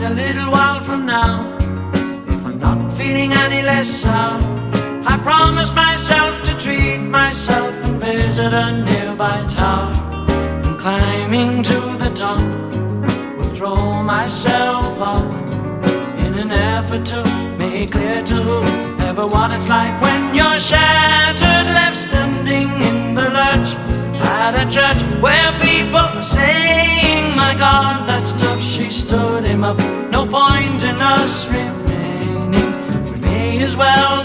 a little while from now, if I'm not feeling any less sour, I promise myself to treat myself and visit a nearby tower. And climbing to the top, will throw myself off in an effort to make clear to everyone it's like when you're shattered, left standing in the lurch at a church where people are saying, my God, that's tough, she stood him up. No point in us remaining, we may as well